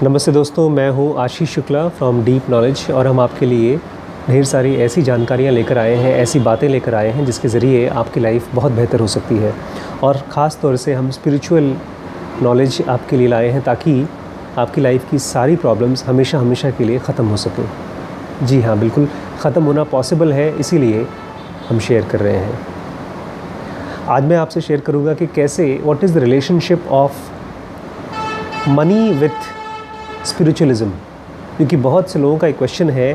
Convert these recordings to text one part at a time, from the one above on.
नमस्ते दोस्तों, मैं हूं Ashish Shukla from deep knowledge और हम आपके लिए ढेर सारी ऐसी जानकारियां लेकर आए हैं, ऐसी बातें लेकर आए हैं जिसके ज़रिए आपकी लाइफ बहुत बेहतर हो सकती है। और ख़ास तौर से हम स्पिरिचुअल नॉलेज आपके लिए लाए हैं ताकि आपकी लाइफ की सारी प्रॉब्लम्स हमेशा हमेशा के लिए ख़त्म हो सकें। जी हाँ, बिल्कुल ख़त्म होना पॉसिबल है, इसीलिए हम शेयर कर रहे हैं। आज मैं आपसे शेयर करूँगा कि कैसे what is the relationship of money with spiritualism, क्योंकि बहुत से लोगों का एक क्वेश्चन है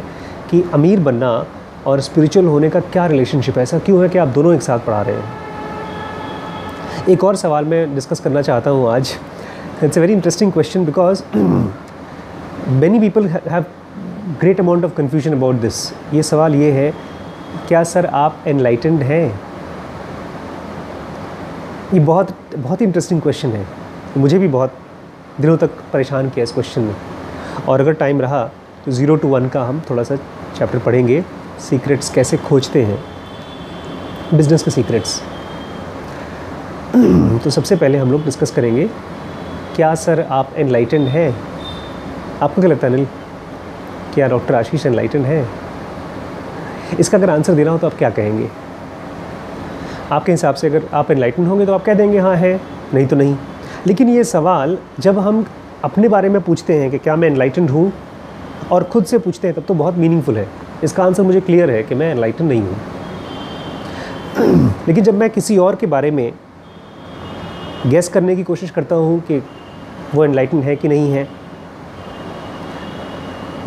कि अमीर बनना और स्पिरिचुअल होने का क्या रिलेशनशिप है, ऐसा क्यों है कि आप दोनों एक साथ पढ़ा रहे हैं। एक और सवाल मैं डिस्कस करना चाहता हूँ आज। It's a very interesting question because many people have great amount of confusion about this. ये सवाल ये है, क्या सर आप एनलाइटेंड हैं? ये बहुत बहुत ही इंटरेस्टिंग क्वेश्चन है। मुझे भी बहुत दिनों तक परेशान किया इस क्वेश्चन ने। और अगर टाइम रहा तो 0 to 1 का हम थोड़ा सा चैप्टर पढ़ेंगे, सीक्रेट्स कैसे खोजते हैं, बिजनेस के सीक्रेट्स। तो सबसे पहले हम लोग डिस्कस करेंगे, क्या सर आप एनलाइटेंड हैं? आपको क्या लगता है अनिल, क्या डॉक्टर आशीष एनलाइटेंड है? इसका अगर आंसर देना हो तो आप क्या कहेंगे? आपके हिसाब से अगर आप एनलाइटेंड होंगे तो आप कह देंगे हाँ है, नहीं तो नहीं। लेकिन ये सवाल जब हम अपने बारे में पूछते हैं कि क्या मैं एनलाइटेंड हूँ और ख़ुद से पूछते हैं तब तो बहुत मीनिंगफुल है। इसका आंसर मुझे क्लियर है कि मैं एनलाइटेंड नहीं हूँ। लेकिन जब मैं किसी और के बारे में गैस करने की कोशिश करता हूँ कि वो एनलाइटेंड है कि नहीं है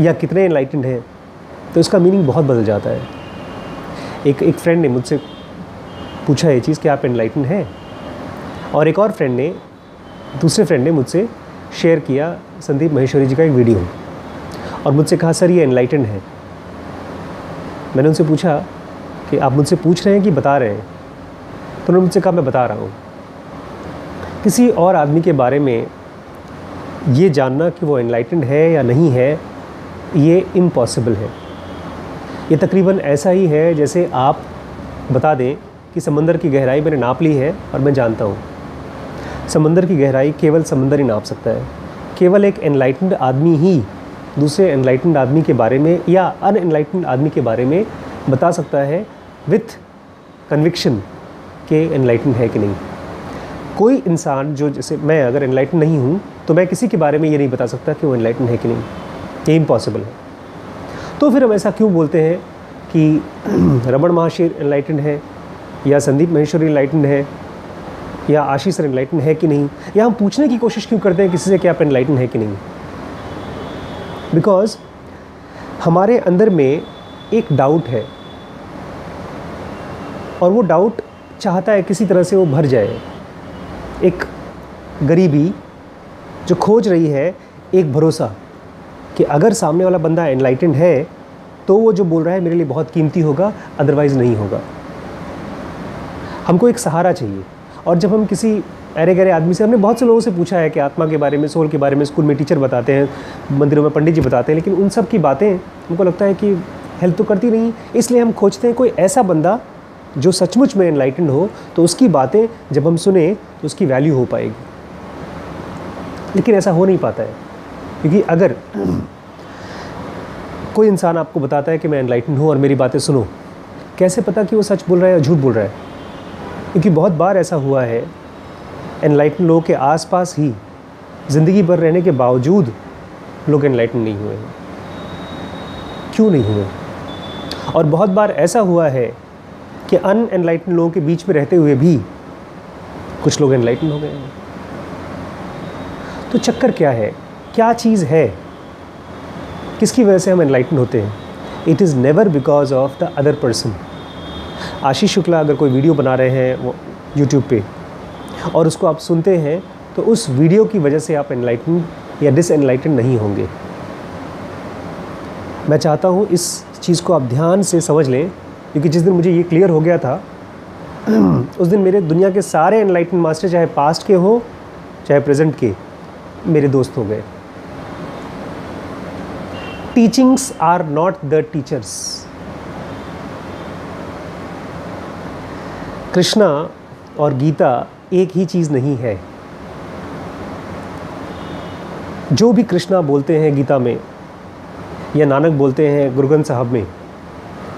या कितने एनलाइटेंड हैं, तो इसका मीनिंग बहुत बदल जाता है। एक फ्रेंड ने मुझसे पूछा ये चीज़ कि आप एनलाइटेंड हैं, और एक और दूसरे फ्रेंड ने मुझसे शेयर किया संदीप माहेश्वरी जी का एक वीडियो और मुझसे कहा सर ये एनलाइटेंड है। मैंने उनसे पूछा कि आप मुझसे पूछ रहे हैं कि बता रहे हैं? तो उन्होंने मुझसे कहा मैं बता रहा हूँ। किसी और आदमी के बारे में ये जानना कि वो एनलाइटेंड है या नहीं है, ये इम्पॉसिबल है। ये तकरीबन ऐसा ही है जैसे आप बता दें कि समंदर की गहराई मैंने नाप ली है और मैं जानता हूँ। समंदर की गहराई केवल समंदर ही नाप सकता है। केवल एक एनलाइटेंड आदमी ही दूसरे एनलाइटेंड आदमी के बारे में या अनएनलाइटेंड आदमी के बारे में बता सकता है विथ कन्विक्शन कि एनलाइटेंड है कि नहीं। कोई इंसान जो, जैसे मैं अगर एनलाइटेंड नहीं हूँ तो मैं किसी के बारे में ये नहीं बता सकता कि वो एनलाइटेंड है कि नहीं। ये इम्पॉसिबल है। तो फिर हम ऐसा क्यों बोलते हैं कि रमण महर्षि एनलाइटेंड है या संदीप माहेश्वरी एनलाइटेंड है या आशीष सर एनलाइटेंड है कि नहीं, या हम पूछने की कोशिश क्यों करते हैं किसी से कि आप एनलाइटेंड है कि नहीं? बिकॉज हमारे अंदर में एक डाउट है और वो डाउट चाहता है किसी तरह से वो भर जाए। एक गरीबी जो खोज रही है एक भरोसा कि अगर सामने वाला बंदा एनलाइटेंड है तो वो जो बोल रहा है मेरे लिए बहुत कीमती होगा, अदरवाइज़ नहीं होगा। हमको एक सहारा चाहिए। और जब हम किसी अरे गहरे आदमी से, हमने बहुत से लोगों से पूछा है कि आत्मा के बारे में, सोल के बारे में स्कूल में टीचर बताते हैं, मंदिरों में पंडित जी बताते हैं, लेकिन उन सब की बातें हमको लगता है कि हेल्प तो करती नहीं। इसलिए हम खोजते हैं कोई ऐसा बंदा जो सचमुच में एनलाइटेंड हो, तो उसकी बातें जब हम सुने तो उसकी वैल्यू हो पाएगी। लेकिन ऐसा हो नहीं पाता है, क्योंकि अगर कोई इंसान आपको बताता है कि मैं एनलाइटेंड हूँ और मेरी बातें सुनो, कैसे पता कि वो सच बोल रहा है या झूठ बोल रहा है? क्योंकि बहुत बार ऐसा हुआ है एनलाइटेंड लोगों के आसपास ही ज़िंदगी भर रहने के बावजूद लोग एनलाइटेंड नहीं हुए हैं। क्यों नहीं हुए? और बहुत बार ऐसा हुआ है कि अनएनलाइटेंड लोगों के बीच में रहते हुए भी कुछ लोग एनलाइटेंड हो गए हैं। तो चक्कर क्या है? क्या चीज़ है? किसकी वजह से हम एनलाइटेंड होते हैं? It is never because of the other person. Ashish Shukla अगर कोई वीडियो बना रहे हैं वो यूट्यूब पे और उसको आप सुनते हैं तो उस वीडियो की वजह से आप एनलाइटेंड या डिसएनलाइटेंड नहीं होंगे। मैं चाहता हूँ इस चीज़ को आप ध्यान से समझ लें, क्योंकि जिस दिन मुझे ये क्लियर हो गया था उस दिन मेरे दुनिया के सारे एनलाइटेंड मास्टर, चाहे पास्ट के हो चाहे प्रेजेंट के, मेरे दोस्त हो गए। Teachings are not the teachers. Krishna और गीता एक ही चीज़ नहीं है। जो भी कृष्णा बोलते हैं गीता में या नानक बोलते हैं गुरु ग्रंथ साहब में,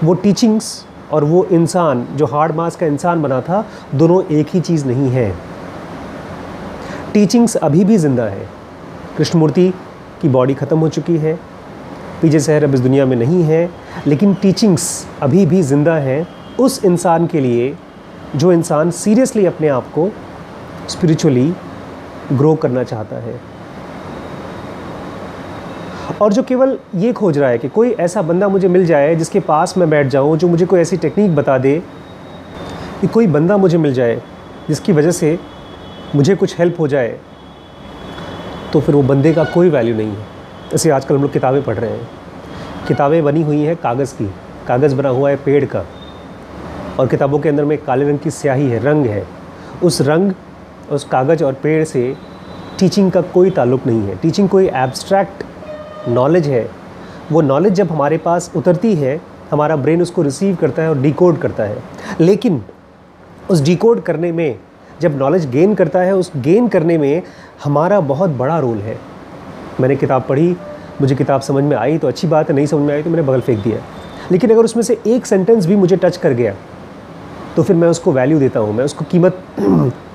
वो टीचिंग्स और वो इंसान जो हार्ड मास का इंसान बना था, दोनों एक ही चीज़ नहीं है। टीचिंग्स अभी भी ज़िंदा है। कृष्णमूर्ति की बॉडी ख़त्म हो चुकी है, पीजे सहर अब इस दुनिया में नहीं है, लेकिन टीचिंग्स अभी भी ज़िंदा है उस इंसान के लिए जो इंसान सीरियसली अपने आप को स्पिरिचुअली ग्रो करना चाहता है, और जो केवल ये खोज रहा है कि कोई ऐसा बंदा मुझे मिल जाए जिसके पास मैं बैठ जाऊं, जो मुझे कोई ऐसी टेक्निक बता दे, कि कोई बंदा मुझे मिल जाए जिसकी वजह से मुझे कुछ हेल्प हो जाए, तो फिर वो बंदे का कोई वैल्यू नहीं है। जैसे आजकल हम लोग किताबें पढ़ रहे हैं, किताबें बनी हुई हैं कागज़ की, कागज़ बना हुआ है पेड़ का, और किताबों के अंदर में काले रंग की स्याही है, रंग है। उस रंग, उस कागज़ और पेड़ से टीचिंग का कोई ताल्लुक़ नहीं है। टीचिंग कोई एब्स्ट्रैक्ट नॉलेज है। वो नॉलेज जब हमारे पास उतरती है, हमारा ब्रेन उसको रिसीव करता है और डिकोड करता है, लेकिन उस डिकोड करने में, जब नॉलेज गेन करता है, उस गेन करने में हमारा बहुत बड़ा रोल है। मैंने किताब पढ़ी, मुझे किताब समझ में आई तो अच्छी बात है, नहीं समझ में आई तो मैंने बगल फेंक दिया। लेकिन अगर उसमें से एक सेंटेंस भी मुझे टच कर गया तो फिर मैं उसको वैल्यू देता हूँ, मैं उसको कीमत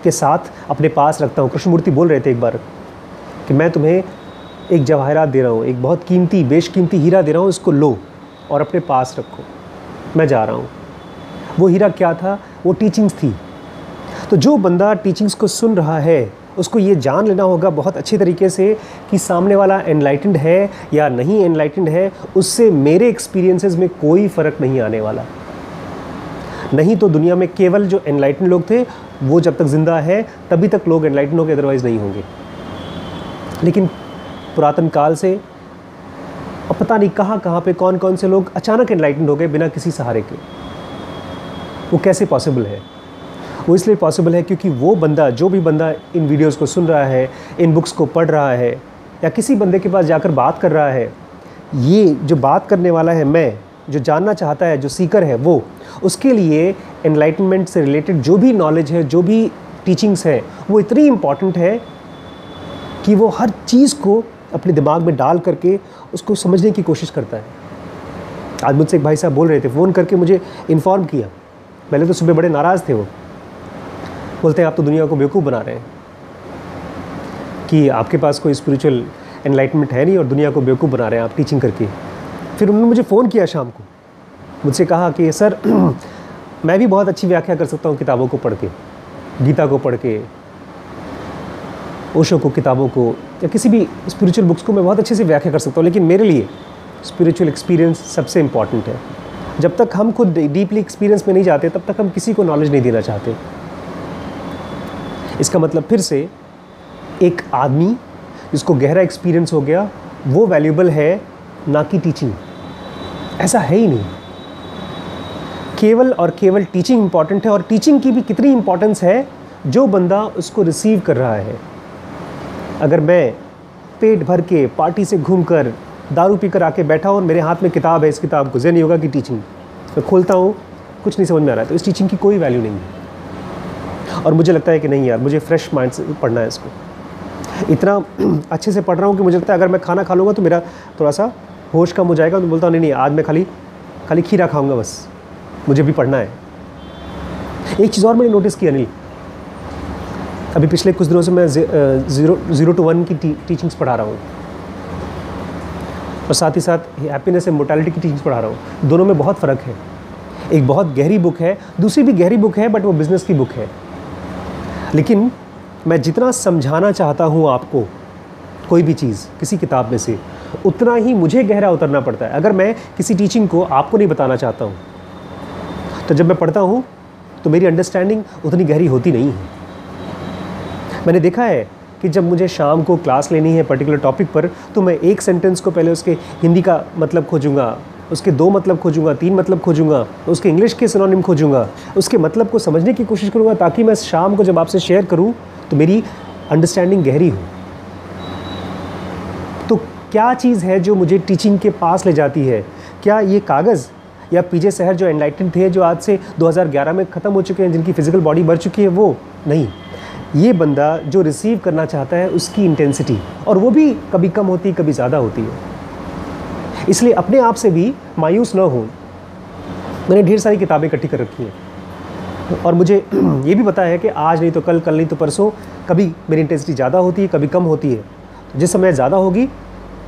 के साथ अपने पास रखता हूँ। कृष्णमूर्ति बोल रहे थे एक बार कि मैं तुम्हें एक जवाहरात दे रहा हूँ, एक बहुत कीमती बेशकीमती हीरा दे रहा हूँ, इसको लो और अपने पास रखो, मैं जा रहा हूँ। वो हीरा क्या था? वो टीचिंग्स थी। तो जो बंदा टीचिंग्स को सुन रहा है, उसको ये जान लेना होगा बहुत अच्छे तरीके से कि सामने वाला एनलाइटेंड है या नहीं एनलाइटेंड है, उससे मेरे एक्सपीरियंसेस में कोई फ़र्क नहीं आने वाला। नहीं तो दुनिया में केवल जो एनलाइटेंड लोग थे वो जब तक ज़िंदा है तभी तक लोग एनलाइटेंड होंगे, अदरवाइज़ नहीं होंगे। लेकिन पुरातन काल से अब पता नहीं कहाँ पे कौन कौन से लोग अचानक एनलाइटेंड हो गए बिना किसी सहारे के। वो कैसे पॉसिबल है? वो इसलिए पॉसिबल है क्योंकि वो बंदा, जो भी बंदा इन वीडियोस को सुन रहा है, इन बुक्स को पढ़ रहा है, या किसी बंदे के पास जाकर बात कर रहा है, ये जो बात करने वाला है, मैं जो जानना चाहता है, जो सीकर है, वो उसके लिए एनलाइटनमेंट से रिलेटेड जो भी नॉलेज है, जो भी टीचिंग्स है, वो इतनी इम्पॉर्टेंट है कि वो हर चीज़ को अपने दिमाग में डाल करके उसको समझने की कोशिश करता है। आज मुझसे एक भाई साहब बोल रहे थे, फ़ोन करके मुझे इन्फॉर्म किया। पहले तो सुबह बड़े नाराज़ थे, वो बोलते हैं आप तो दुनिया को बेवकूफ़ बना रहे हैं कि आपके पास कोई स्पिरिचुअल एनलाइटमेंट है नहीं और दुनिया को बेवकूफ़ बना रहे हैं आप टीचिंग करके। फिर उन्होंने मुझे फ़ोन किया शाम को, मुझसे कहा कि सर मैं भी बहुत अच्छी व्याख्या कर सकता हूँ किताबों को पढ़ के, गीता को पढ़ के, ओशो को किताबों को, या किसी भी स्पिरिचुअल बुक्स को मैं बहुत अच्छे से व्याख्या कर सकता हूँ, लेकिन मेरे लिए स्पिरिचुअल एक्सपीरियंस सबसे इम्पॉर्टेंट है। जब तक हम खुद डीपली एक्सपीरियंस में नहीं जाते तब तक हम किसी को नॉलेज नहीं देना चाहते। इसका मतलब फिर से एक आदमी जिसको गहरा एक्सपीरियंस हो गया वो वैल्यूबल है, ना कि टीचिंग। ऐसा है ही नहीं। केवल और केवल टीचिंग इम्पॉर्टेंट है, और टीचिंग की भी कितनी इम्पॉर्टेंस है जो बंदा उसको रिसीव कर रहा है। अगर मैं पेट भर के पार्टी से घूमकर दारू पीकर आके बैठा हूँ और मेरे हाथ में किताब है, इस किताब को ज़ेन योगा की टीचिंग, मैं खोलता हूँ, कुछ नहीं समझ में आ रहा है, तो इस टीचिंग की कोई वैल्यू नहीं है। और मुझे लगता है कि नहीं यार, मुझे फ्रेश माइंड से पढ़ना है इसको। इतना अच्छे से पढ़ रहा हूँ कि मुझे लगता है अगर मैं खाना खा लूँगा तो मेरा थोड़ा सा होश कम हो जाएगा। तो बोलता हूँ नहीं आज मैं खाली खीरा खाऊँगा, बस मुझे भी पढ़ना है। एक चीज़ और मैंने नोटिस की अनिल, अभी पिछले कुछ दिनों से मैं 0 to 1 की टीचिंग्स पढ़ा रहा हूँ, और साथ ही साथ हैप्पीनेस एंड मोर्टैलिटी की टीचिंग्स पढ़ा रहा हूँ। दोनों में बहुत फ़र्क है। एक बहुत गहरी बुक है, दूसरी भी गहरी बुक है, बट वो बिज़नेस की बुक है। लेकिन मैं जितना समझाना चाहता हूँ आपको कोई भी चीज़ किसी किताब में से, उतना ही मुझे गहरा उतरना पड़ता है। अगर मैं किसी टीचिंग को आपको नहीं बताना चाहता हूँ, तो जब मैं पढ़ता हूँ तो मेरी अंडरस्टैंडिंग उतनी गहरी होती नहीं है। मैंने देखा है कि जब मुझे शाम को क्लास लेनी है पर्टिकुलर टॉपिक पर, तो मैं एक सेंटेंस को पहले उसके हिंदी का मतलब खोजूंगा, उसके 2 मतलब खोजूंगा, 3 मतलब खोजूंगा, उसके इंग्लिश के सिनोनिम खोजूंगा, उसके मतलब को समझने की कोशिश करूंगा, ताकि मैं शाम को जब आपसे शेयर करूं तो मेरी अंडरस्टैंडिंग गहरी हो। तो क्या चीज़ है जो मुझे टीचिंग के पास ले जाती है? क्या ये कागज़ या पीजे सहर जो एनलाइटेंड थे, जो आज से 2011 में ख़त्म हो चुके हैं, जिनकी फ़िज़िकल बॉडी बढ़ चुकी है, वो नहीं। ये बंदा जो रिसीव करना चाहता है उसकी इंटेंसिटी, और वो भी कभी कम होती है कभी ज़्यादा होती है। इसलिए अपने आप से भी मायूस ना हो। मैंने ढेर सारी किताबें इकट्ठी कर रखी हैं और मुझे ये भी पता है कि आज नहीं तो कल, कल नहीं तो परसों, कभी मेरी इंटेंसिटी ज़्यादा होती है, कभी कम होती है। तो जिस समय ज़्यादा होगी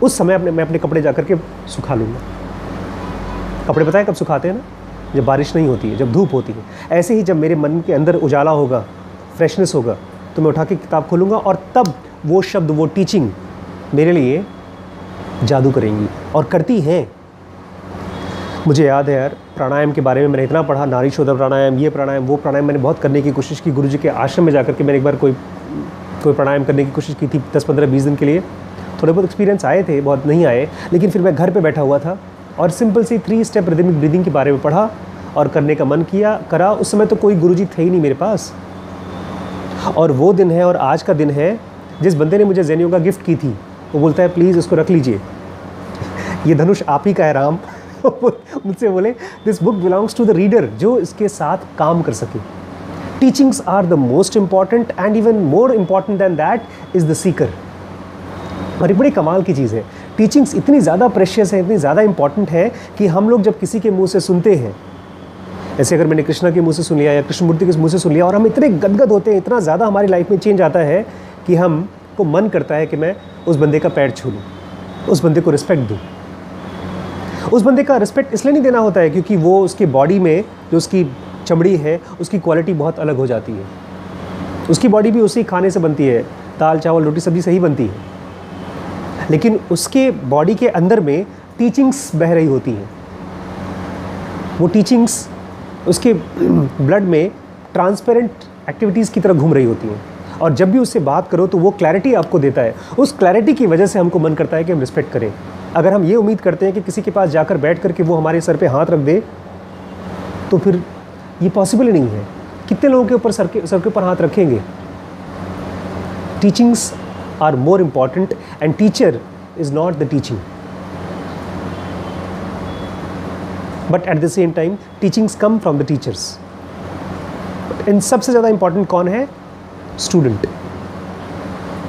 उस समय मैं अपने कपड़े जा कर के सुखा लूँगा। कपड़े पता है कब सुखाते हैं ना? जब बारिश नहीं होती है, जब धूप होती है। ऐसे ही जब मेरे मन के अंदर उजाला होगा, फ्रेशनेस होगा, तो मैं उठा के किताब खोलूँगा और तब वो शब्द, वो टीचिंग मेरे लिए जादू करेंगी और करती हैं। मुझे याद है यार, प्राणायाम के बारे में मैंने इतना पढ़ा, नारी शोधन प्राणायाम, ये प्राणायाम, वो प्राणायाम, मैंने बहुत करने की कोशिश की। गुरुजी के आश्रम में जाकर के मैंने एक बार कोई प्राणायाम करने की कोशिश की थी 10-15-20 दिन के लिए। थोड़े बहुत एक्सपीरियंस आए थे, बहुत नहीं आए, लेकिन फिर मैं घर पे बैठा हुआ था और सिंपल सी 3 स्टेप रिदमिक ब्रीदिंग के बारे में पढ़ा और करने का मन करा। उस समय तो कोई गुरुजी थे ही नहीं मेरे पास। और वो दिन है और आज का दिन है, जिस बंदे ने मुझे ज़ेन योगा गिफ्ट की थी वो बोलता है प्लीज़ इसको रख लीजिए, ये धनुष आप ही का है राम। मुझसे बोले this book belongs to the reader, जो इसके साथ काम कर सके। Teachings are the most important and even more important than that is the seeker. और एक बड़ी कमाल की चीज़ है, टीचिंग्स इतनी ज़्यादा प्रेशियस है, इतनी ज़्यादा इंपॉर्टेंट है कि हम लोग जब किसी के मुंह से सुनते हैं, ऐसे अगर मैंने कृष्णा के मुंह से सुन लिया या कृष्णमूर्ति के मुंह से सुन लिया, और हम इतने गदगद होते हैं, इतना ज़्यादा हमारी लाइफ में चेंज आता है कि हमको मन करता है कि मैं उस बंदे का पैर छू लूँ, उस बंदे को रिस्पेक्ट दूँ। उस बंदे का रिस्पेक्ट इसलिए नहीं देना होता है क्योंकि वो उसके बॉडी में जो उसकी चमड़ी है उसकी क्वालिटी बहुत अलग हो जाती है। उसकी बॉडी भी उसी खाने से बनती है, दाल चावल रोटी सब्जी सही बनती है, लेकिन उसके बॉडी के अंदर में टीचिंग्स बह रही होती हैं। वो टीचिंग्स उसके ब्लड में ट्रांसपेरेंट एक्टिविटीज़ की तरह घूम रही होती हैं, और जब भी उससे बात करो तो वो क्लैरिटी आपको देता है। उस क्लैरिटी की वजह से हमको मन करता है कि हम रिस्पेक्ट करें। अगर हम ये उम्मीद करते हैं कि किसी के पास जाकर बैठ करके वो हमारे सर पे हाथ रख दे, तो फिर ये पॉसिबल ही नहीं है। कितने लोगों के ऊपर सर के ऊपर हाथ रखेंगे? Teachings are more important and teacher is not the teaching, but at the same time teachings come from the teachers. इन सबसे ज़्यादा इंपॉर्टेंट कौन है? स्टूडेंट।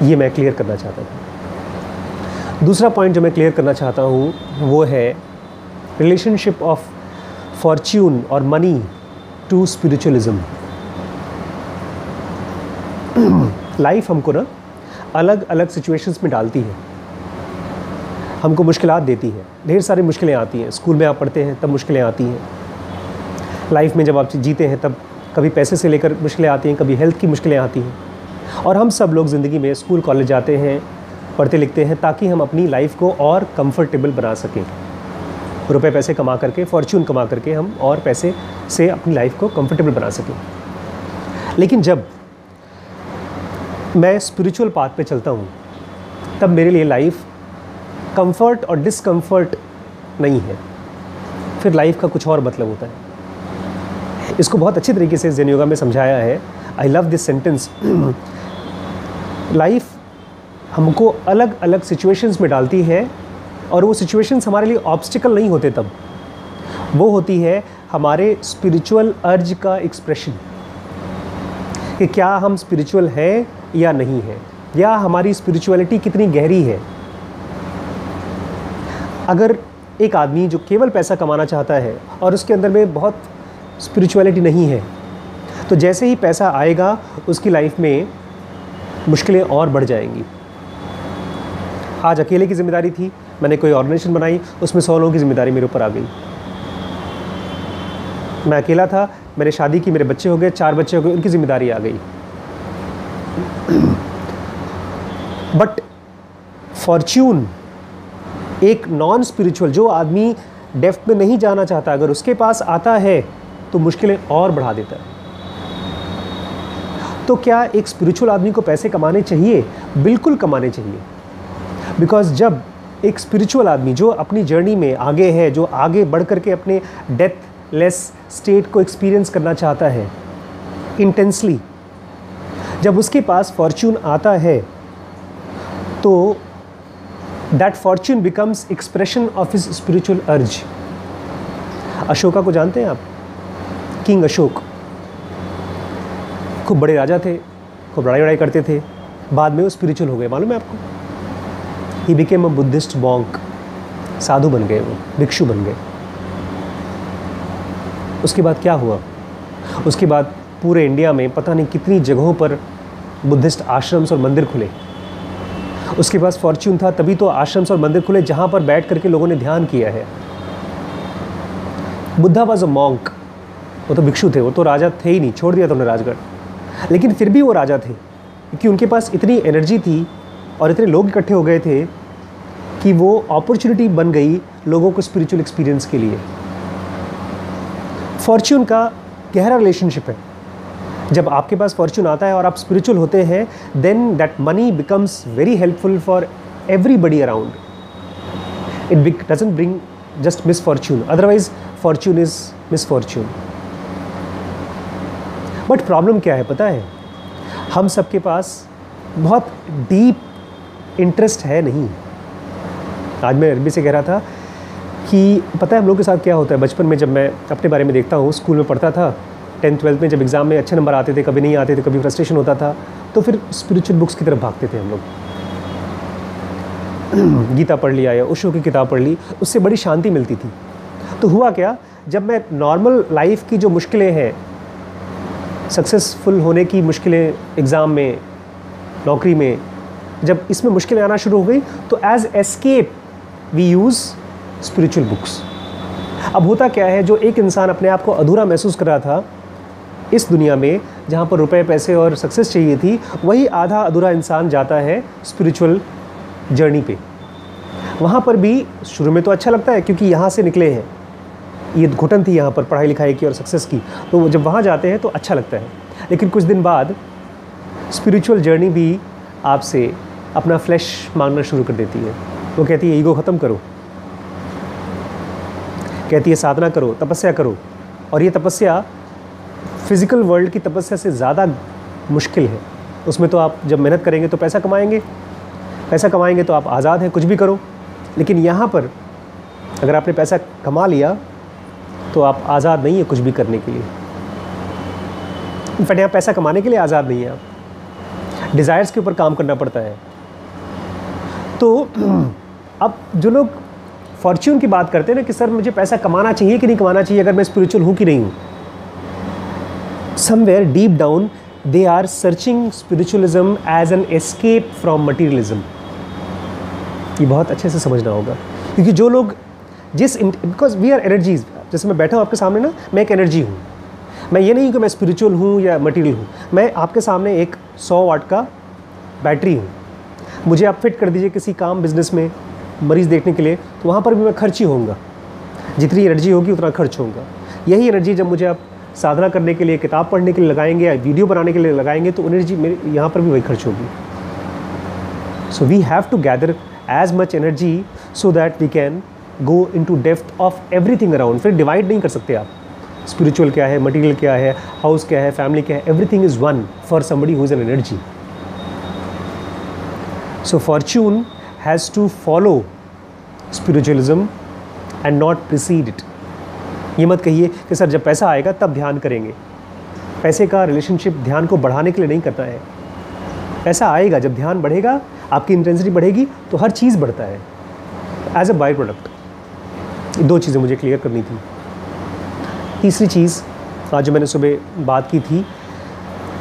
ये मैं क्लियर करना चाहता था। दूसरा पॉइंट जो मैं क्लियर करना चाहता हूँ वो है रिलेशनशिप ऑफ फॉर्च्यून और मनी टू स्पिरिचुअलिज्म। लाइफ हमको ना अलग अलग सिचुएशंस में डालती है, हमको मुश्किलात देती है। ढेर सारी मुश्किलें आती हैं। स्कूल में आप पढ़ते हैं तब मुश्किलें आती हैं। लाइफ में जब आप जीते हैं तब कभी पैसे से लेकर मुश्किलें आती हैं, कभी हेल्थ की मुश्किलें आती हैं। और हम सब लोग ज़िंदगी में स्कूल कॉलेज जाते हैं, पढ़ते लिखते हैं ताकि हम अपनी लाइफ को और कंफर्टेबल बना सकें। रुपए पैसे कमा करके, फॉर्च्यून कमा करके हम और पैसे से अपनी लाइफ को कंफर्टेबल बना सकें। लेकिन जब मैं स्पिरिचुअल पाथ पे चलता हूँ तब मेरे लिए लाइफ कंफर्ट और डिसकंफर्ट नहीं है, फिर लाइफ का कुछ और मतलब होता है। इसको बहुत अच्छी तरीके से ज़ेन योगा में समझाया है। I love this sentence. Life हमको अलग अलग सिचुएशंस में डालती है, और वो सिचुएशंस हमारे लिए ऑब्स्टिकल नहीं होते, तब वो होती है हमारे स्पिरिचुअल अर्ज का एक्सप्रेशन, कि क्या हम स्पिरिचुअल हैं या नहीं है, या हमारी स्पिरिचुअलिटी कितनी गहरी है। अगर एक आदमी जो केवल पैसा कमाना चाहता है और उसके अंदर में बहुत स्पिरिचुअलिटी नहीं है, तो जैसे ही पैसा आएगा उसकी लाइफ में मुश्किलें और बढ़ जाएंगी। आज अकेले की जिम्मेदारी थी, मैंने कोई ऑर्गेनाइजेशन बनाई, उसमें 100 लोगों की जिम्मेदारी मेरे ऊपर आ गई। मैं अकेला था, मैंने शादी की, मेरे बच्चे हो गए, 4 बच्चे हो गए, उनकी जिम्मेदारी आ गई। बट फॉर्च्यून, एक नॉन स्पिरिचुअल, जो आदमी डेप्थ में नहीं जाना चाहता, अगर उसके पास आता है तो मुश्किलें और बढ़ा देता है। तो क्या एक स्पिरिचुअल आदमी को पैसे कमाने चाहिए? बिल्कुल कमाने चाहिए। बिकॉज जब एक स्पिरिचुअल आदमी जो अपनी जर्नी में आगे है, जो आगे बढ़ करके अपने डेथ लेस स्टेट को एक्सपीरियंस करना चाहता है इंटेंसली, जब उसके पास फॉर्च्यून आता है तो that Fortune becomes expression of his spiritual अर्ज। अशोका को जानते हैं आप? किंग अशोक खूब बड़े राजा थे, खूब लड़ाई वड़ाई करते थे, बाद में वो स्पिरिचुअल हो गए, मालूम है आपको? He became a Buddhist monk, साधु बन गए, वो भिक्षु बन गए। उसके बाद क्या हुआ? उसके बाद पूरे इंडिया में पता नहीं कितनी जगहों पर बुद्धिस्ट आश्रम्स और मंदिर खुले। उसके पास फॉर्च्यून था, तभी तो आश्रम्स और मंदिर खुले जहाँ पर बैठ करके लोगों ने ध्यान किया है। बुद्धा वाज अ मॉन्क, वो तो भिक्षु थे, वो तो राजा थे ही नहीं, छोड़ दिया था उन्होंने राजगढ़। लेकिन फिर भी वो राजा थे क्योंकि उनके पास इतनी एनर्जी थी और इतने लोग इकट्ठे हो गए थे कि वो अपॉर्चुनिटी बन गई लोगों को स्पिरिचुअल एक्सपीरियंस के लिए। फॉर्च्यून का गहरा रिलेशनशिप है। जब आपके पास फॉर्च्यून आता है और आप स्पिरिचुअल होते हैं, then that money becomes very helpful for everybody around. It doesn't bring just misfortune, otherwise fortune is misfortune. But problem क्या है पता है? हम सबके पास बहुत डीप इंटरेस्ट है नहीं। आज मैं अरबी से कह रहा था कि पता है हम लोग के साथ क्या होता है। बचपन में जब मैं अपने बारे में देखता हूँ, स्कूल में पढ़ता था, 10th-12th में जब एग्ज़ाम में अच्छे नंबर आते थे, कभी नहीं आते थे, कभी फ्रस्ट्रेशन होता था, तो फिर स्पिरिचुअल बुक्स की तरफ भागते थे हम लोग। गीता पढ़ लिया या ओशो की किताब पढ़ ली, उससे बड़ी शांति मिलती थी। तो हुआ क्या, जब मैं नॉर्मल लाइफ की जो मुश्किलें हैं, सक्सेसफुल होने की मुश्किलें एग्ज़ाम में, नौकरी में, जब इसमें मुश्किलें आना शुरू हो गई, तो as escape we use spiritual books. अब होता क्या है, जो एक इंसान अपने आप को अधूरा महसूस कर रहा था इस दुनिया में, जहाँ पर रुपए पैसे और सक्सेस चाहिए थी, वही आधा अधूरा इंसान जाता है स्पिरिचुअल जर्नी पे। वहाँ पर भी शुरू में तो अच्छा लगता है क्योंकि यहाँ से निकले हैं, ये घुटन थी यहाँ पर पढ़ाई लिखाई की और सक्सेस की, तो जब वहाँ जाते हैं तो अच्छा लगता है। लेकिन कुछ दिन बाद स्पिरिचुअल जर्नी भी आपसे अपना फ्लैश मांगना शुरू कर देती है। वो कहती है ईगो ख़त्म करो, कहती है साधना करो, तपस्या करो। और ये तपस्या फिज़िकल वर्ल्ड की तपस्या से ज़्यादा मुश्किल है। उसमें तो आप जब मेहनत करेंगे तो पैसा कमाएंगे, पैसा कमाएंगे तो आप आज़ाद हैं, कुछ भी करो। लेकिन यहाँ पर अगर आपने पैसा कमा लिया तो आप आज़ाद नहीं है कुछ भी करने के लिए। इनफैक्ट यहाँ पैसा कमाने के लिए आज़ाद नहीं है, आप डिज़ायर्स के ऊपर काम करना पड़ता है। तो अब जो लोग फॉर्च्यून की बात करते हैं ना कि सर मुझे पैसा कमाना चाहिए कि नहीं कमाना चाहिए, अगर मैं स्पिरिचुअल हूँ कि नहीं हूँ, somewhere deep down they are searching spiritualism as an escape from materialism. ये बहुत अच्छे से समझना होगा, क्योंकि जो लोग बिकॉज वी आर एनर्जीज, जैसे मैं बैठा हूँ आपके सामने ना, मैं एक एनर्जी हूँ। मैं ये नहीं हूँ कि मैं स्पिरिचुअल हूँ या मटीरियल हूँ, मैं आपके सामने एक 100 वाट का बैटरी हूँ। मुझे आप फिट कर दीजिए किसी काम बिजनेस में मरीज़ देखने के लिए, तो वहाँ पर भी मैं खर्च ही होऊंगा। जितनी एनर्जी होगी उतना खर्च होगा। यही एनर्जी जब मुझे आप साधना करने के लिए, किताब पढ़ने के लिए लगाएंगे या वीडियो बनाने के लिए लगाएंगे, तो एनर्जी मेरे यहाँ पर भी वही खर्च होगी। So we have to gather as much energy so that we can go into depth of everything around. फिर डिवाइड नहीं कर सकते आप, स्पिरिचुअल क्या है, मटीरियल क्या है, हाउस क्या है, फैमिली क्या है, everything is one for somebody who is an energy. So fortune has to follow spiritualism and not precede it. ये मत कहिए कि सर जब पैसा आएगा तब ध्यान करेंगे। पैसे का रिलेशनशिप ध्यान को बढ़ाने के लिए नहीं करता है। पैसा आएगा, जब ध्यान बढ़ेगा, आपकी इंटेंसिटी बढ़ेगी, तो हर चीज़ बढ़ता है एज अ बाई प्रोडक्ट। दो चीज़ें मुझे क्लियर करनी थी। तीसरी चीज़ आज जो मैंने सुबह बात की थी,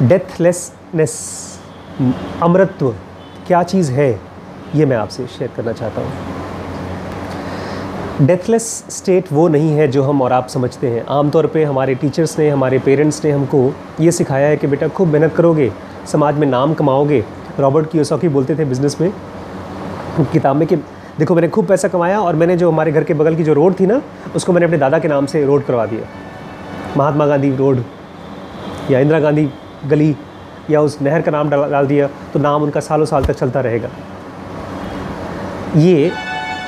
डेथलेसनेस, अमरत्व क्या चीज़ है, ये मैं आपसे शेयर करना चाहता हूँ। डेथलेस स्टेट वो नहीं है जो हम और आप समझते हैं। आमतौर पे हमारे टीचर्स ने, हमारे पेरेंट्स ने हमको ये सिखाया है कि बेटा खूब मेहनत करोगे, समाज में नाम कमाओगे। रॉबर्ट कियोसाकी बोलते थे बिज़नेस में, किताब में, कि देखो मैंने खूब पैसा कमाया और मैंने जो हमारे घर के बगल की जो रोड थी ना, उसको मैंने अपने दादा के नाम से रोड करवा दिया। महात्मा गांधी रोड या इंदिरा गांधी गली या उस नहर का नाम डाल दिया, तो नाम उनका सालों साल तक चलता रहेगा। ये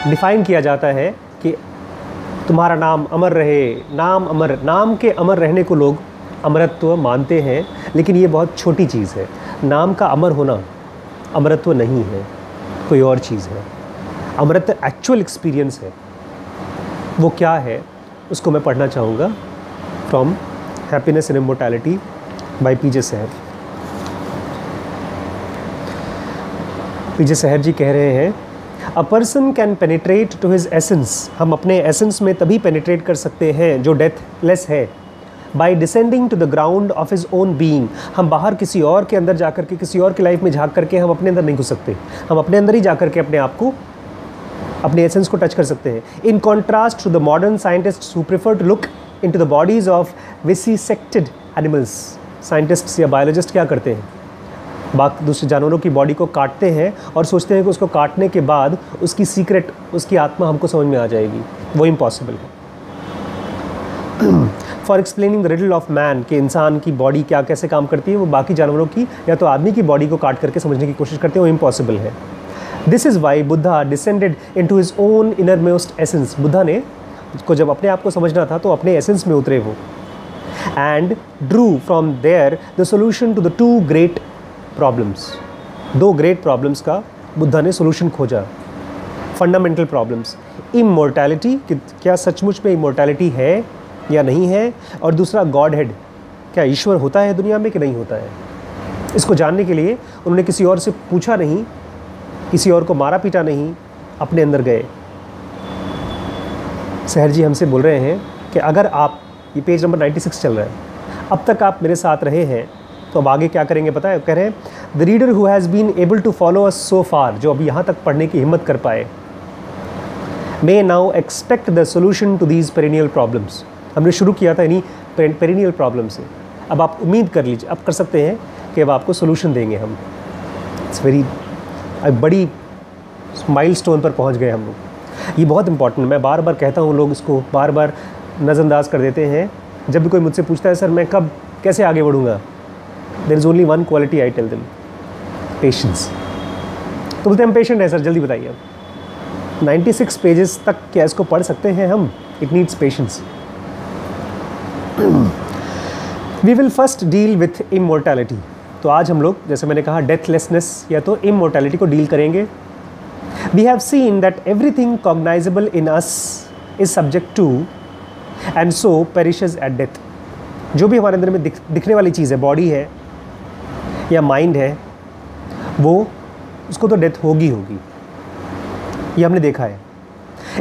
डिफ़ाइन किया जाता है कि तुम्हारा नाम अमर रहे, नाम अमर, नाम के अमर रहने को लोग अमरत्व मानते हैं, लेकिन ये बहुत छोटी चीज़ है। नाम का अमर होना अमरत्व नहीं है, कोई और चीज़ है। अमरत्व एक्चुअल एक्सपीरियंस है। वो क्या है उसको मैं पढ़ना चाहूँगा, from happiness and immortality by PJ Saher. Vijay Sahar ji कह रहे हैं, a person can penetrate to his essence, हम अपने एसेंस में तभी पेनिट्रेट कर सकते हैं जो डेथलेस है, by descending to the ground of his own being, हम बाहर किसी और के अंदर जाकर के, किसी और की लाइफ में झांक करके हम अपने अंदर नहीं घुस सकते, हम अपने अंदर ही जाकर के अपने आप को, अपने एसेंस को टच कर सकते हैं। In contrast to the modern scientists who prefer to look into the bodies of vivisected animals, scientists या बायोलॉजिस्ट क्या करते हैं, बाकी दूसरे जानवरों की बॉडी को काटते हैं और सोचते हैं कि उसको काटने के बाद उसकी सीक्रेट, उसकी आत्मा हमको समझ में आ जाएगी, वो इम्पॉसिबल है। For explaining the riddle of man, कि इंसान की बॉडी क्या कैसे काम करती है, वो बाकी जानवरों की या तो आदमी की बॉडी को काट करके समझने की कोशिश करते हैं, वो इम्पॉसिबल है। This is why Buddha descended into his own inner most essence, Buddha ने को जब अपने आप को समझना था तो अपने एसेंस में उतरे वो, and drew from there the solution to the two great problems, दो ग्रेट प्रॉब्लम्स का बुद्धा ने सोल्यूशन खोजा, फंडामेंटल प्रॉब्लम्स, इमोर्टैलिटी, क्या सचमुच में इमोर्टैलिटी है या नहीं है, और दूसरा गॉड हेड, क्या ईश्वर होता है दुनिया में कि नहीं होता है। इसको जानने के लिए उन्होंने किसी और से पूछा नहीं, किसी और को मारा पीटा नहीं, अपने अंदर गए। सहर जी हमसे बोल रहे हैं कि अगर आप, ये पेज नंबर 96 चल रहा है, अब तक आप मेरे साथ रहे हैं तो अब आगे क्या करेंगे पता है, कह रहे हैं the reader who has been able to follow us so far, जो अभी यहाँ तक पढ़ने की हिम्मत कर पाए, may now expect the solution to these perennial problems, हमने शुरू किया था इन्हीं पेरिनियल प्रॉब्लम से, अब आप उम्मीद कर लीजिए, अब कर सकते हैं कि अब आपको सोल्यूशन देंगे हम। इट्स वेरी, बड़ी माइलस्टोन पर पहुंच गए हम लोग, ये बहुत इंपॉर्टेंट, मैं बार बार कहता हूँ, लोग इसको बार बार नज़रअंदाज कर देते हैं। जब भी कोई मुझसे पूछता है सर मैं कब कैसे आगे बढ़ूँगा, there is only one quality I tell them, patience. तो बोलते हैं हम पेशेंट हैं सर, जल्दी बताइए। अब 96 पेजेस तक क्या इसको पढ़ सकते हैं हम? It needs patience. We will first deal with immortality, तो आज हम लोग जैसे मैंने कहा डेथलेसनेस या तो इमोर्टैलिटी को डील करेंगे। We have seen that everything cognizable in us is subject to and so perishes at death, जो भी हमारे अंदर में दिखने वाली चीज़ है, बॉडी है या माइंड है, वो उसको तो डेथ होगी, ये हमने देखा है।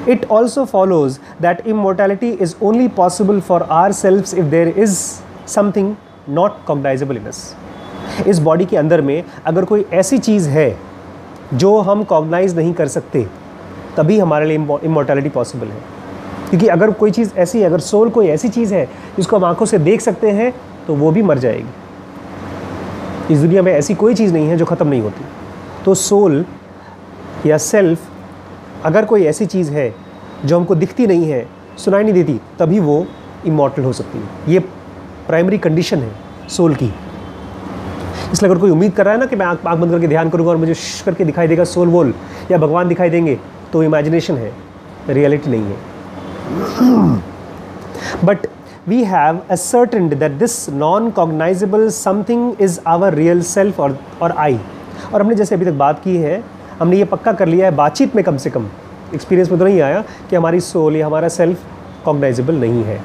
It also follows that immortality is only possible for ourselves if there is something not cognizable in us. इस बॉडी के अंदर में अगर कोई ऐसी चीज़ है जो हम कॉग्नाइज नहीं कर सकते, तभी हमारे लिए इमोर्टैलिटी पॉसिबल है। क्योंकि अगर कोई चीज़ ऐसी है, अगर सोल कोई ऐसी चीज़ है जिसको हम आंखों से देख सकते हैं, तो वो भी मर जाएगी। इस दुनिया में ऐसी कोई चीज़ नहीं है जो ख़त्म नहीं होती। तो सोल या सेल्फ, अगर कोई ऐसी चीज़ है जो हमको दिखती नहीं है, सुनाई नहीं देती, तभी वो इमॉर्टल हो सकती है। ये प्राइमरी कंडीशन है सोल की। इसलिए अगर कोई उम्मीद कर रहा है ना कि मैं आँख बंद करके ध्यान करूँगा और मुझे श करके दिखाई देगा सोल वोल या भगवान दिखाई देंगे, तो इमेजिनेशन है, रियलिटी नहीं है। But we have ascertained that this non-cognizable something is our real self और I। और हमने जैसे अभी तक बात की है, हमने ये पक्का कर लिया है बातचीत में, कम से कम एक्सपीरियंस में तो नहीं आया कि हमारी सोल या हमारा सेल्फ कॉग्नाइजेबल नहीं है।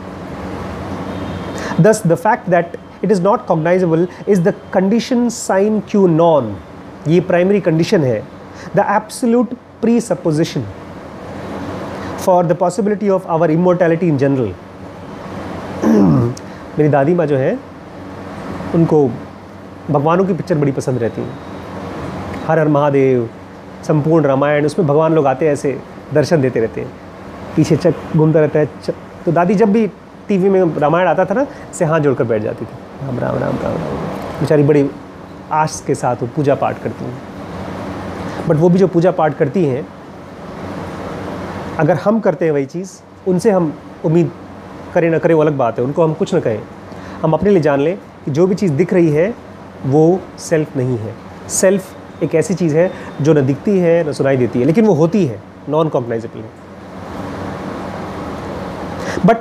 Thus the fact that it is not cognizable is the condition sine qua non, ये प्राइमरी कंडीशन है, the absolute presupposition for the possibility of our immortality in general। मेरी दादी माँ जो है, उनको भगवानों की पिक्चर बड़ी पसंद रहती है, हर हर महादेव, संपूर्ण रामायण, उसमें भगवान लोग आते हैं, ऐसे दर्शन देते रहते हैं, पीछे चक घूमता रहता है। तो दादी जब भी टीवी में रामायण आता था ना, से हाथ जोड़कर बैठ जाती थी, राम राम राम राम राम। बेचारी बड़ी आस के साथ वो पूजा पाठ करती हैं। बट वो भी जो पूजा पाठ करती हैं, अगर हम करते हैं वही चीज़, उनसे हम उम्मीद करें ना करें वो अलग बात है, उनको हम कुछ ना कहें, हम अपने लिए जान लें कि जो भी चीज़ दिख रही है वो सेल्फ नहीं है। सेल्फ एक ऐसी चीज़ है जो न दिखती है न सुनाई देती है, लेकिन वो होती है, नॉन कॉग्नाइजेबल है। But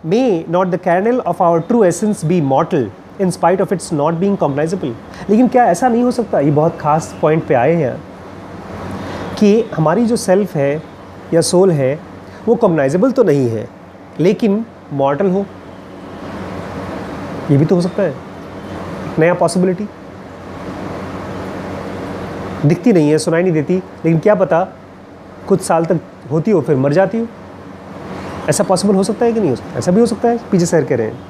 may not the kernel of our true essence be mortal in spite of its not being cognizable. लेकिन क्या ऐसा नहीं हो सकता, ये बहुत खास पॉइंट पे आए हैं, कि हमारी जो सेल्फ है या सोल है वो कॉग्नाइजेबल तो नहीं है, लेकिन मॉर्टल हो, ये भी तो हो सकता है, नया पॉसिबिलिटी। दिखती नहीं है, सुनाई नहीं देती, लेकिन क्या पता कुछ साल तक होती हो फिर मर जाती हो। ऐसा पॉसिबल हो सकता है कि नहीं हो सकता? ऐसा भी हो सकता है। पीछे सर कह रहे हैं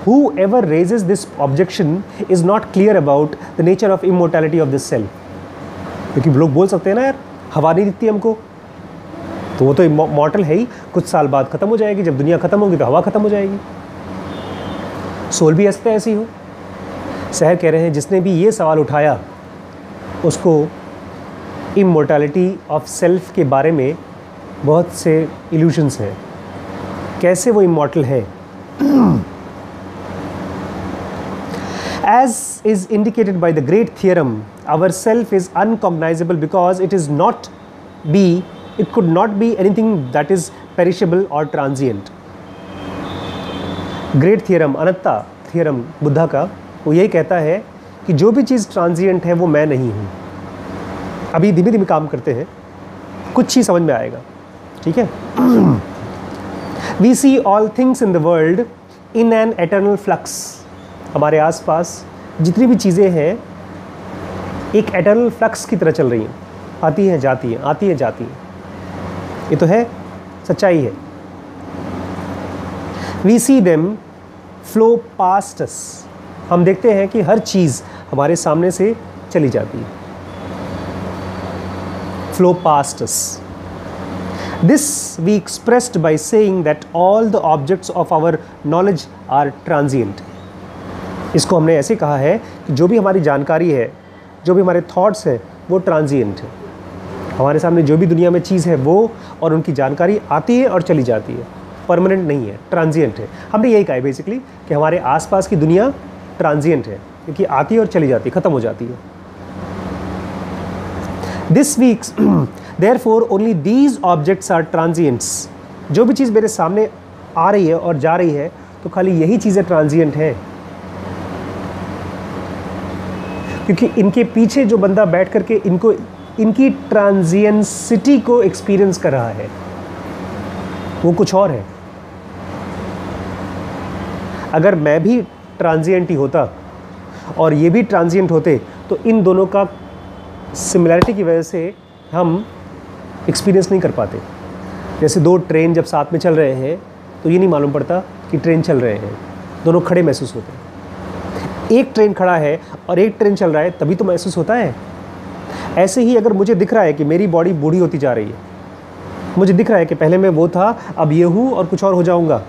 whoever raises this objection is not clear about the nature of immortality of this cell। क्योंकि लोग बोल सकते हैं ना यार, हवा नहीं दिखती हमको, तो वो तो इमॉर्टल है ही, कुछ साल बाद खत्म हो जाएगी, जब दुनिया खत्म होगी तो हवा खत्म हो जाएगी। सोल भी ऐसे ऐसी हो। सहर कह रहे हैं जिसने भी ये सवाल उठाया उसको इमॉर्टैलिटी ऑफ सेल्फ के बारे में बहुत से इल्यूशंस हैं, कैसे वो इमॉर्टल है। As is indicated by the great theorem, our self is uncognizable because it could not be anything that is perishable or transient। Great theorem, Ananta theorem Buddha का, वो यही कहता है कि जो भी चीज़ ट्रांजिएंट है वो मैं नहीं हूँ। अभी धीमे धीमे काम करते हैं, कुछ ही समझ में आएगा, ठीक है। We see all things in the world in an eternal flux। हमारे आसपास जितनी भी चीज़ें हैं एक एटर्नल फ्लक्स की तरह चल रही हैं, आती हैं जाती हैं, आती हैं जाती हैं। ये तो है, सच्चाई है। We see them flow past us। हम देखते हैं कि हर चीज़ हमारे सामने से चली जाती है। Flow past us। This we expressed by saying that all the objects of our knowledge are transient। इसको हमने ऐसे कहा है कि जो भी हमारी जानकारी है, जो भी हमारे थॉट्स हैं, वो ट्रांजिएंट है। हमारे सामने जो भी दुनिया में चीज़ है वो और उनकी जानकारी आती है और चली जाती है, परमानेंट नहीं है, ट्रांजिएंट है। हमने यही कहा है बेसिकली कि हमारे आसपास की दुनिया ट्रांजिएंट है, क्योंकि आती है और चली जाती है, ख़त्म हो जाती है। This weeks therefore only these objects are transients. जो भी चीज़ मेरे सामने आ रही है और जा रही है तो खाली यही चीज़ें ट्रांजिएंट है, क्योंकि इनके पीछे जो बंदा बैठ करके इनकी ट्रांजिएंसिटी को एक्सपीरियंस कर रहा है वो कुछ और है। अगर मैं भी ट्रांजिएंट ही होता और ये भी ट्रांजिएंट होते तो इन दोनों का सिमिलैरिटी की वजह से हम एक्सपीरियंस नहीं कर पाते। जैसे दो ट्रेन जब साथ में चल रहे हैं तो ये नहीं मालूम पड़ता कि ट्रेन चल रहे हैं, दोनों खड़े महसूस होते हैं। एक ट्रेन खड़ा है और एक ट्रेन चल रहा है तभी तो महसूस होता है। ऐसे ही अगर मुझे दिख रहा है कि मेरी बॉडी बूढ़ी होती जा रही है, मुझे दिख रहा है कि पहले मैं वो था, अब ये हूँ और कुछ और हो जाऊँगा,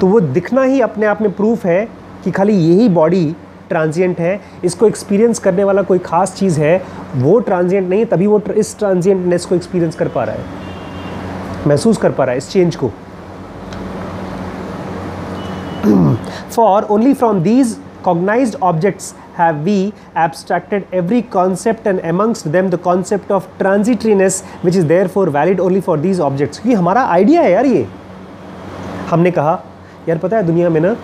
तो वो दिखना ही अपने आप में प्रूफ है कि खाली यही बॉडी ट्रांजिएंट है। इसको एक्सपीरियंस करने वाला कोई ख़ास चीज़ है, वो ट्रांजिएंट नहीं है, तभी वो इस ट्रांजिएंटनेस को एक्सपीरियंस कर पा रहा है, महसूस कर पा रहा है इस चेंज को। For only from these cognized objects have we abstracted every concept and amongst them the concept of transitoriness which is therefore valid only for these objects। ये हमारा आइडिया है यार। ये हमने कहा यार पता है दुनिया में ना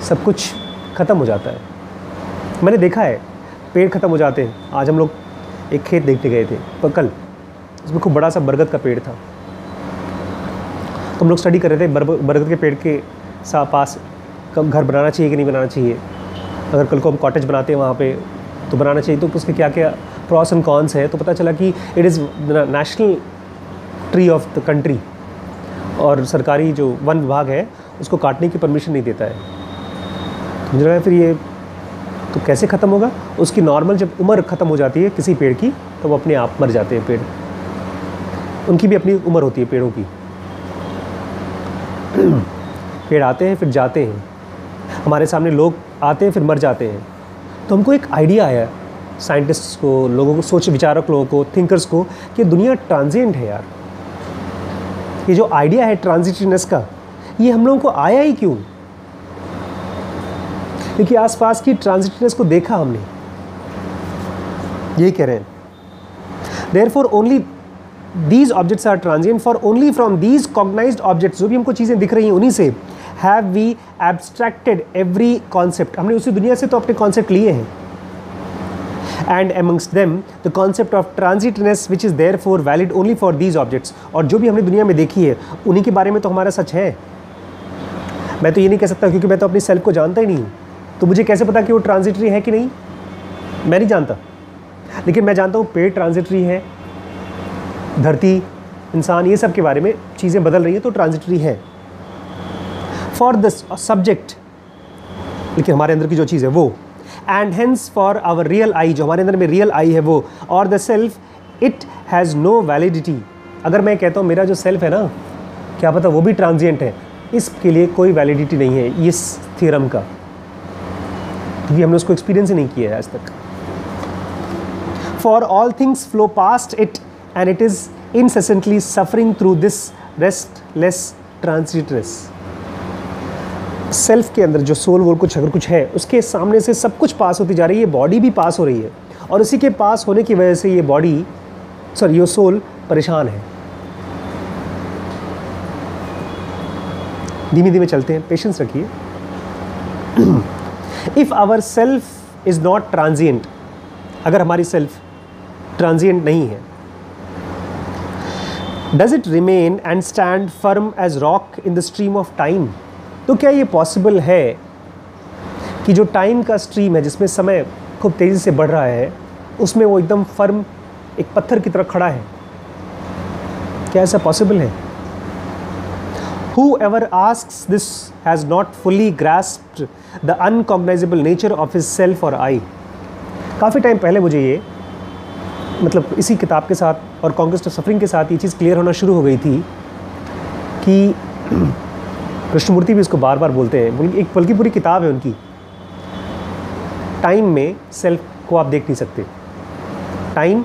सब कुछ ख़त्म हो जाता है। मैंने देखा है पेड़ ख़त्म हो जाते हैं। आज हम लोग एक खेत देखने गए थे पर कल, उसमें खूब बड़ा सा बरगद का पेड़ था। तो हम लोग स्टडी कर रहे थे बरगद के पेड़ के पास कब घर बनाना चाहिए कि नहीं बनाना चाहिए, अगर कल को हम कॉटेज बनाते हैं वहाँ पे तो बनाना चाहिए, तो उसके क्या क्या प्रॉस एंड कॉन्स है। तो पता चला कि it is national tree of the country और सरकारी जो वन विभाग है उसको काटने की परमिशन नहीं देता है। तो मुझे लगा फिर ये तो कैसे ख़त्म होगा। उसकी नॉर्मल जब उम्र ख़त्म हो जाती है किसी पेड़ की तो वो अपने आप मर जाते हैं पेड़, उनकी भी अपनी उम्र होती है पेड़ों की। पेड़ आते हैं फिर जाते हैं, हमारे सामने लोग आते हैं फिर मर जाते हैं। तो हमको एक आइडिया आया साइंटिस्ट्स को, लोगों को, सोच विचारक लोगों को, थिंकर्स को, कि दुनिया ट्रांजिएंट है यार। ये जो आइडिया है ट्रांजिटिवनेस का, ये हम लोगों को आया ही क्यों? क्योंकि आसपास की ट्रांजिटिवनेस को देखा हमने। यही कह रहे हैं therefore only these objects are transient, for only from these cognized objects, जो भी हमको चीज़ें दिख रही हैं उन्हीं से have we abstracted every concept, हमने उसी दुनिया से तो अपने कॉन्सेप्ट लिए हैं, and amongst them the concept of transitoriness which is therefore valid only for these objects, और जो भी हमने दुनिया में देखी है उन्हीं के बारे में तो हमारा सच है। मैं तो ये नहीं कह सकता क्योंकि मैं तो अपनी सेल्फ को जानता ही नहीं हूँ, तो मुझे कैसे पता कि वो ट्रांजिटरी है कि नहीं? मैं नहीं जानता। लेकिन मैं जानता हूँ पेड़ ट्रांजिटरी है, धरती, इंसान, ये सब के बारे में चीज़ें बदल रही हैं तो ट्रांजिटरी है फॉर द सब्जेक्ट, लेकिन हमारे अंदर की जो चीज़ है वो, and hence for our real I, जो हमारे अंदर में रियल आई है वो, और the self it has no validity. अगर मैं कहता हूँ मेरा जो सेल्फ है ना, क्या पता वो भी ट्रांजिएंट है, इसके लिए कोई वैलिडिटी नहीं है इस थ्योरम का, क्योंकि हमने उसको एक्सपीरियंस ही नहीं किया है आज तक। For all things flow past it and it is incessantly suffering through this restless transitoriness। Self के अंदर जो सोल वोल कुछ अगर कुछ है, उसके सामने से सब कुछ पास होती जा रही है, बॉडी भी पास हो रही है, और उसी के पास होने की वजह से ये बॉडी, सॉरी ये सोल परेशान है। धीमे धीमे चलते हैं, पेशेंस रखिए। If our self is not transient, अगर हमारी सेल्फ ट्रांजिएंट नहीं है, Does it remain and stand firm as rock in the stream of time? तो क्या ये पॉसिबल है कि जो टाइम का स्ट्रीम है, जिसमें समय खूब तेज़ी से बढ़ रहा है, उसमें वो एकदम फर्म एक पत्थर की तरह खड़ा है? क्या ऐसा पॉसिबल है? Whoever asks this has not fully grasped the uncognizable nature of his self or I। काफ़ी टाइम पहले मुझे ये, मतलब इसी किताब के साथ और कॉन्क्वेस्ट ऑफ सफरिंग के साथ ये चीज़ क्लियर होना शुरू हो गई थी कि कृष्णमूर्ति भी इसको बार बार बोलते हैं, एक बल्कि पूरी किताब है उनकी, टाइम में सेल्फ को आप देख नहीं सकते। टाइम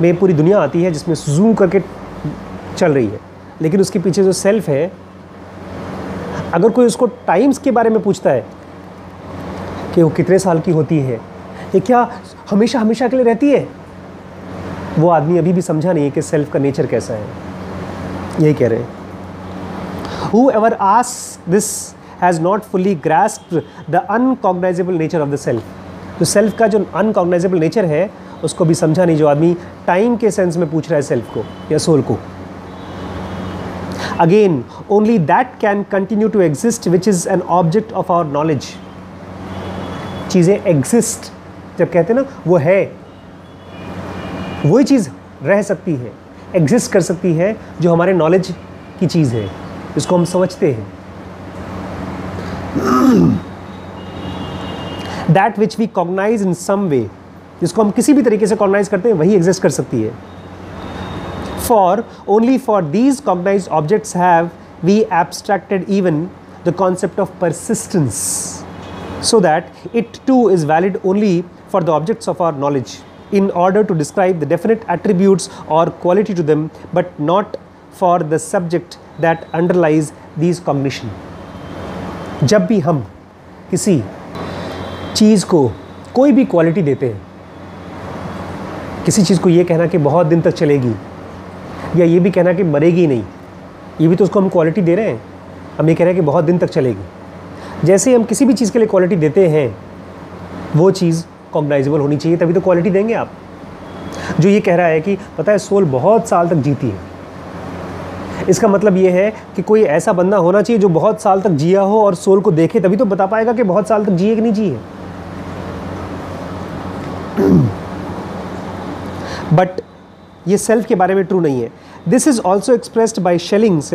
में पूरी दुनिया आती है जिसमें जूम करके चल रही है, लेकिन उसके पीछे जो सेल्फ है, अगर कोई उसको टाइम्स के बारे में पूछता है कि वो कितने साल की होती है, ये क्या हमेशा हमेशा के लिए रहती है, वो आदमी अभी भी समझा नहीं है कि सेल्फ का नेचर कैसा है। यही कह रहे हैं, Whoever asks this has not fully grasped the uncognizable nature of the self। तो सेल्फ का जो अनकॉग्नाइजेबल नेचर है उसको भी समझा नहीं जो आदमी टाइम के सेंस में पूछ रहा है सेल्फ को या सोल को। Again, only that can continue to exist which is an object of our knowledge। चीज़ें exist जब कहते हैं ना, वो है, वही चीज़ रह सकती है, एग्जिस्ट कर सकती है जो हमारे नॉलेज की चीज़ है, जिसको हम समझते हैं। दैट विच वी कॉग्नाइज इन सम वे, जिसको हम किसी भी तरीके से कॉग्नाइज करते हैं, वही एग्जिस्ट कर सकती है। For only for these cognize objects have we abstracted even the concept of persistence, so that it too is valid only for the objects of our knowledge in order to describe the definite attributes or quality to them, but not for the subject that underlies these cognition। जब भी हम किसी चीज़ को कोई भी quality देते हैं, किसी चीज़ को ये कहना कि बहुत दिन तक चलेगी, या ये भी कहना कि मरेगी नहीं, ये भी तो उसको हम क्वालिटी दे रहे हैं। हम ये कह रहे हैं कि बहुत दिन तक चलेगी। जैसे हम किसी भी चीज़ के लिए क्वालिटी देते हैं, वो चीज़ कॉग्नाइजेबल होनी चाहिए, तभी तो क्वालिटी देंगे आप। जो ये कह रहा है कि पता है सोल बहुत साल तक जीती है, इसका मतलब ये है कि कोई ऐसा बंदा होना चाहिए जो बहुत साल तक जिया हो और सोल को देखे, तभी तो बता पाएगा कि बहुत साल तक जिए कि नहीं जिए। बट ये सेल्फ के बारे में ट्रू नहीं है। This is also expressed by Schellings.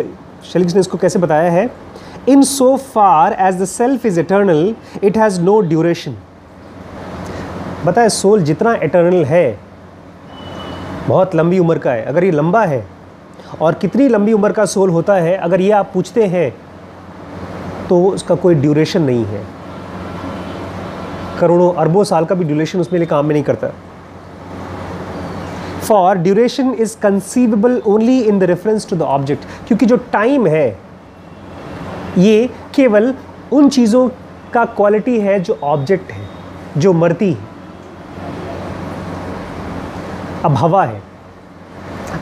Schellings ने इसको कैसे बताया है, in so far as the self is eternal it has no duration. बताए सोल जितना एटर्नल है, बहुत लंबी उम्र का है, अगर ये लंबा है, और कितनी लंबी उम्र का सोल होता है अगर ये आप पूछते हैं, तो उसका कोई ड्यूरेशन नहीं है। करोड़ों अरबों साल का भी ड्यूरेशन उसमें लिए काम में नहीं करता। For duration is conceivable only in the reference to the object, क्योंकि जो टाइम है ये केवल उन चीज़ों का क्वालिटी है जो ऑब्जेक्ट है, जो मरती है। अब हवा है,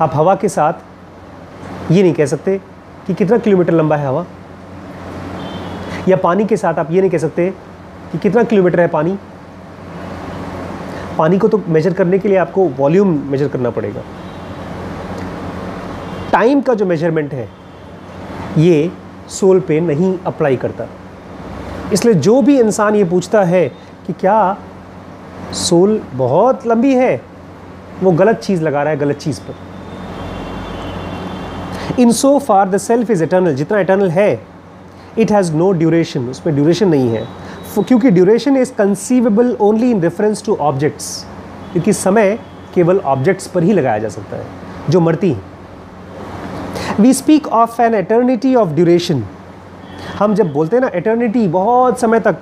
आप हवा के साथ ये नहीं कह सकते कि कितना किलोमीटर लंबा है हवा, या पानी के साथ आप ये नहीं कह सकते कि कितना किलोमीटर है पानी। पानी को तो मेजर करने के लिए आपको वॉल्यूम मेजर करना पड़ेगा। टाइम का जो मेजरमेंट है ये सोल पे नहीं अप्लाई करता। इसलिए जो भी इंसान ये पूछता है कि क्या सोल बहुत लंबी है, वो गलत चीज़ लगा रहा है गलत चीज़ पर। In so far the self is eternal, जितना एटर्नल है, इट हैज़ नो ड्यूरेशन, उसमें ड्यूरेशन नहीं है, क्योंकि duration is conceivable only in reference to objects, क्योंकि समय केवल ऑब्जेक्ट्स पर ही लगाया जा सकता है जो मरती हैं। We speak of an eternity of duration, हम जब बोलते हैं ना एटर्निटी, बहुत समय तक,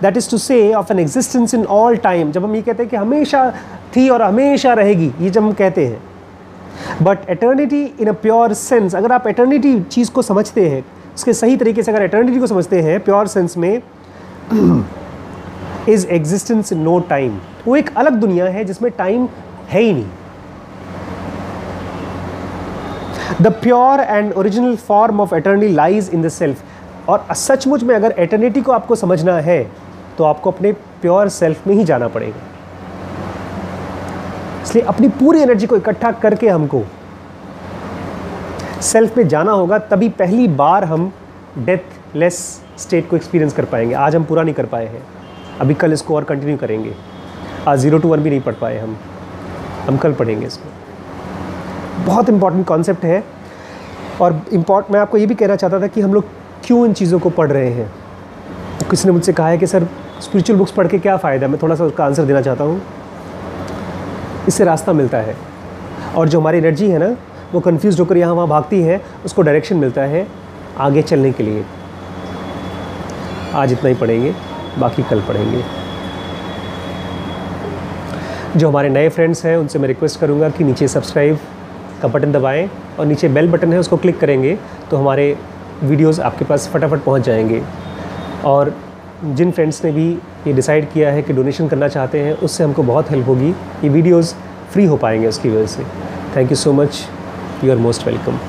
that is to say of an existence in all time, जब हम ये कहते हैं कि हमेशा थी और हमेशा रहेगी, ये जब हम कहते हैं। But eternity in a pure sense, अगर आप एटर्निटी चीज़ को समझते हैं, उसके सही तरीके से अगर एटर्निटी को समझते हैं प्योर सेंस में, is existence in no time, वो एक अलग दुनिया है जिसमें टाइम है ही नहीं। The pure and original form of eternity lies in the self, और सचमुच में अगर एटर्निटी को आपको समझना है तो आपको अपने प्योर सेल्फ में ही जाना पड़ेगा। इसलिए अपनी पूरी एनर्जी को इकट्ठा करके हमको सेल्फ में जाना होगा, तभी पहली बार हम डेथ लेस स्टेट को एक्सपीरियंस कर पाएंगे। आज हम पूरा नहीं कर पाए हैं, अभी कल इसको और कंटिन्यू करेंगे। आज 0 to 1 भी नहीं पढ़ पाए हम कल पढ़ेंगे इसको। बहुत इंपॉर्टेंट कॉन्सेप्ट है। और मैं आपको ये भी कहना चाहता था कि हम लोग क्यों इन चीज़ों को पढ़ रहे हैं। किसी ने मुझसे कहा है कि सर स्पिरिचुअल बुक्स पढ़ के क्या फ़ायदा, मैं थोड़ा सा उसका आंसर देना चाहता हूँ। इससे रास्ता मिलता है, और जो हमारी एनर्जी है ना, वो कन्फ्यूज़ होकर यहाँ वहाँ भागती है, उसको डायरेक्शन मिलता है आगे चलने के लिए। आज इतना ही पढ़ेंगे, बाकी कल पढ़ेंगे। जो हमारे नए फ्रेंड्स हैं उनसे मैं रिक्वेस्ट करूँगा कि नीचे सब्सक्राइब का बटन दबाएं और नीचे बेल बटन है उसको क्लिक करेंगे तो हमारे वीडियोस आपके पास फटाफट पहुंच जाएंगे। और जिन फ्रेंड्स ने भी ये डिसाइड किया है कि डोनेशन करना चाहते हैं, उससे हमको बहुत हेल्प होगी। ये वीडियोस फ्री हो पाएंगे उसकी वजह से। Thank you so much, you are most welcome.